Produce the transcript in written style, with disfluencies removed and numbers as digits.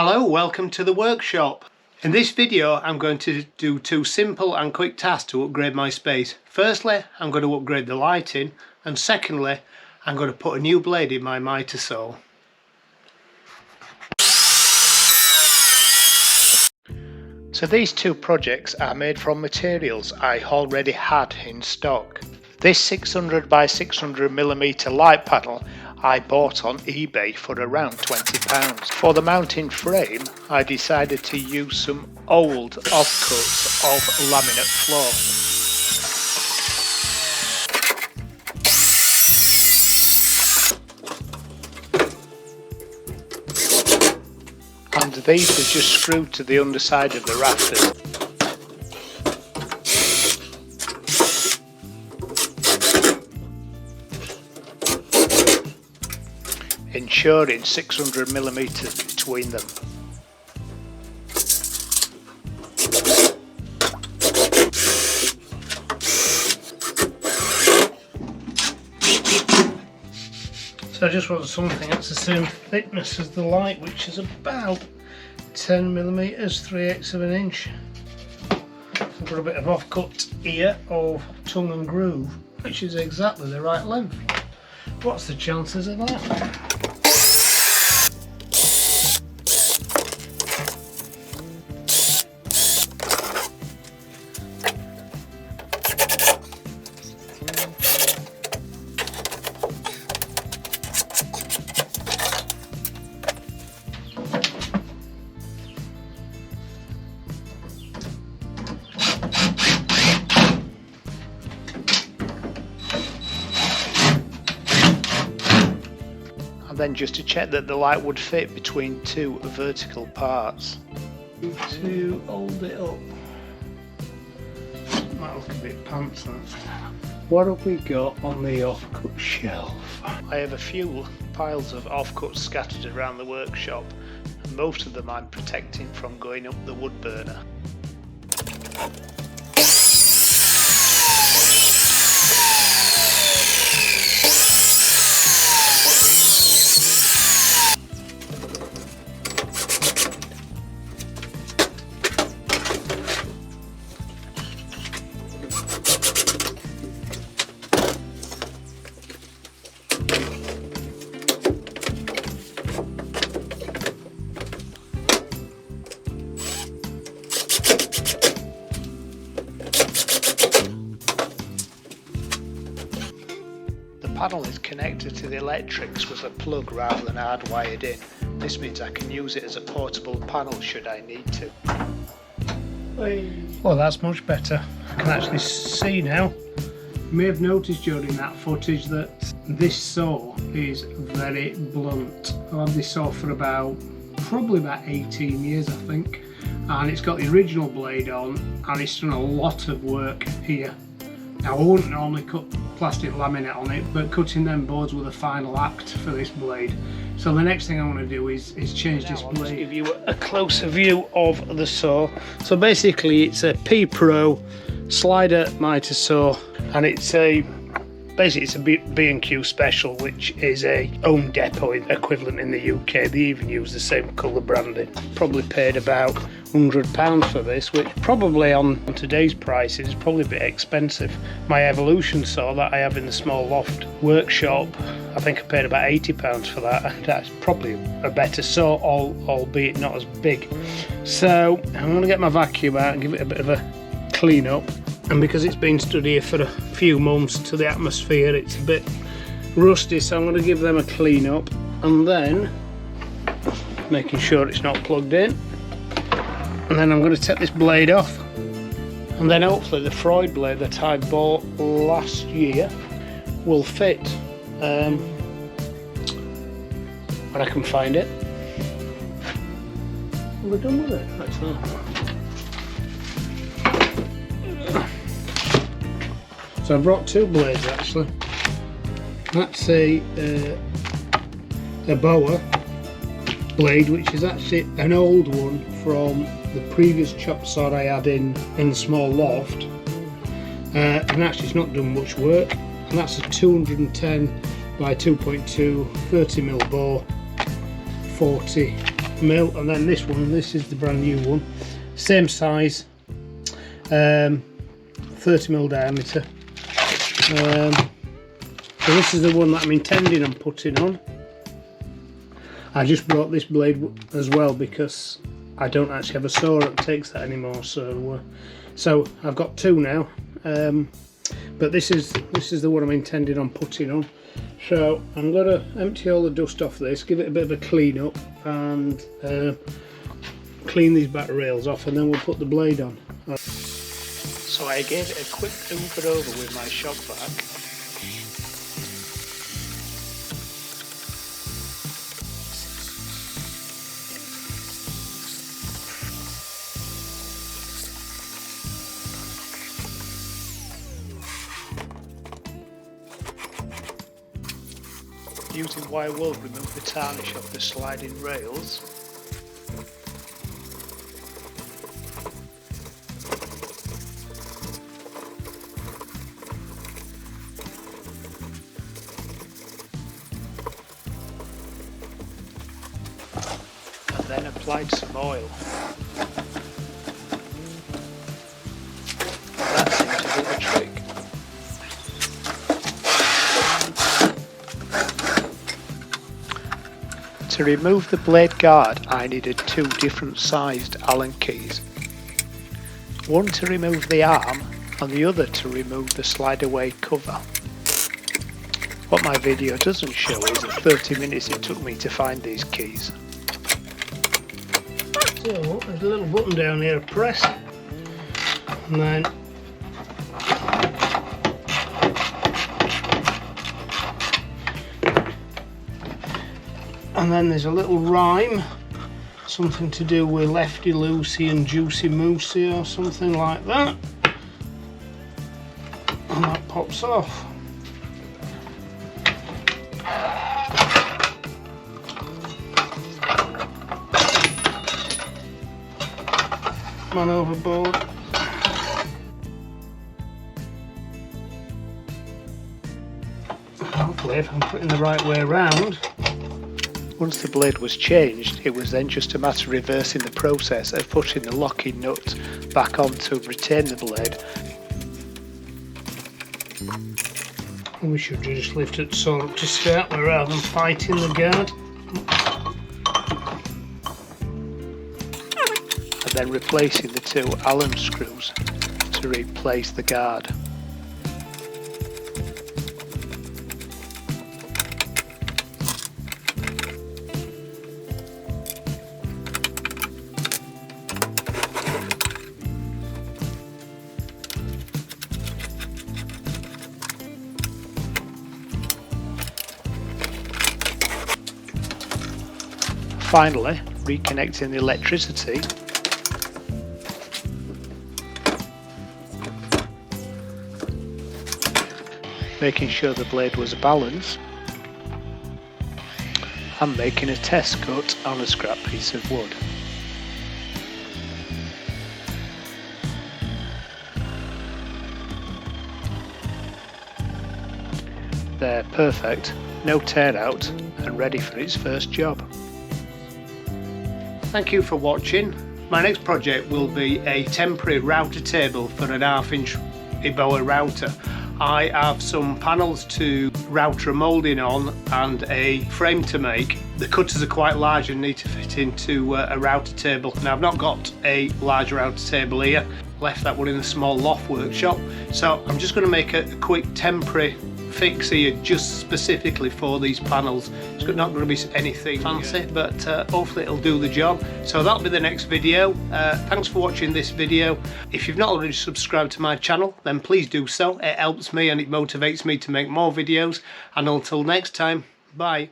Hello, welcome to the workshop. In this video I'm going to do two simple and quick tasks to upgrade my space. Firstly, I'm going to upgrade the lighting, and secondly, I'm going to put a new blade in my mitre saw. So these two projects are made from materials I already had in stock. This 600 by 600mm light panel I bought on eBay for around £20. For the mounting frame, I decided to use some old offcuts of laminate floor. And these are just screwed to the underside of the rafters. Ensuring 600mm between them. So I just want something that's the same thickness as the light, which is about 10mm, 3/8 of an inch. I've got a bit of offcut here of tongue and groove, which is exactly the right length. What's the chances of that? Then just to check that the light would fit between two vertical parts. To hold it up. Might look a bit pants, that. What have we got on the offcut shelf? I have a few piles of offcuts scattered around the workshop, and most of them I'm protecting from going up the wood burner. The panel is connected to the electrics with a plug rather than hardwired in. This means I can use it as a portable panel should I need to. Well, that's much better. I can actually see now. You may have noticed during that footage that this saw is very blunt. I've had this saw for probably about 18 years, I think, and it's got the original blade on, and it's done a lot of work here. Now, I wouldn't normally cut plastic laminate on it, but cutting them boards were the final act for this blade. So the next thing I want to do is change this blade. I'll give you a closer view of the saw. So basically it's a P Pro slider mitre saw, and it's a B&Q special, which is a Home Depot equivalent in the UK. They even use the same colour branding. Probably paid about £100 for this, which probably on today's prices is probably a bit expensive. My Evolution saw that I have in the small loft workshop, I think I paid about £80 for that, and that's probably a better saw, albeit not as big. So I'm going to get my vacuum out and give it a bit of a clean up. And because it's been stood here for a few months to the atmosphere, it's a bit rusty, so I'm going to give them a clean up, and then making sure it's not plugged in, and then I'm going to take this blade off, and then hopefully the Freud blade that I bought last year will fit when I can find it. We're done with it. That's all. So I brought two blades actually. That's a boa blade, which is actually an old one from the previous chop saw I had in the small loft, and actually it's not done much work, and that's a 210 by 2.2 30mm bore, 40 mil, and then this one, this is the brand new one, same size, 30 mil diameter. So this is the one that I'm intending on putting on. I just brought this blade as well because I don't actually have a saw that takes that anymore, so I've got two now, but this is the one I'm intending on putting on. So I'm going to empty all the dust off this, give it a bit of a clean up, and clean these back rails off, and then we'll put the blade on. So I gave it a quick hoover over with my shop vac. Using wire wool, remove the tarnish off the sliding rails. And then applied some oil. That seemed to do the trick. To remove the blade guard, I needed two different sized Allen keys. One to remove the arm and the other to remove the slide away cover. What my video doesn't show is the 30 minutes it took me to find these keys. So there's a little button down here to press, and then there's a little rhyme, something to do with lefty loosey and juicy moosey or something like that, and that pops off. Man overboard. Hopefully if I'm putting the right way around. Once the blade was changed, it was then just a matter of reversing the process of putting the locking nut back on to retain the blade. And we should just lift it so up to start with rather than fighting the guard. And then replacing the two Allen screws to replace the guard. Finally, reconnecting the electricity, making sure the blade was balanced, and making a test cut on a scrap piece of wood. They're perfect, no tear out, and ready for its first job. Thank you for watching. My next project will be a temporary router table for an 1/2 inch Eboa router. I have some panels to router a moulding on and a frame to make. The cutters are quite large and need to fit into a router table. Now I've not got a large router table here, left that one in a small loft workshop, so I'm just going to make a quick temporary fix here just specifically for these panels. It's not going to be anything fancy, but hopefully it'll do the job. So that'll be the next video. Thanks for watching this video. If you've not already subscribed to my channel, then please do so. It helps me and it motivates me to make more videos. And until next time, bye.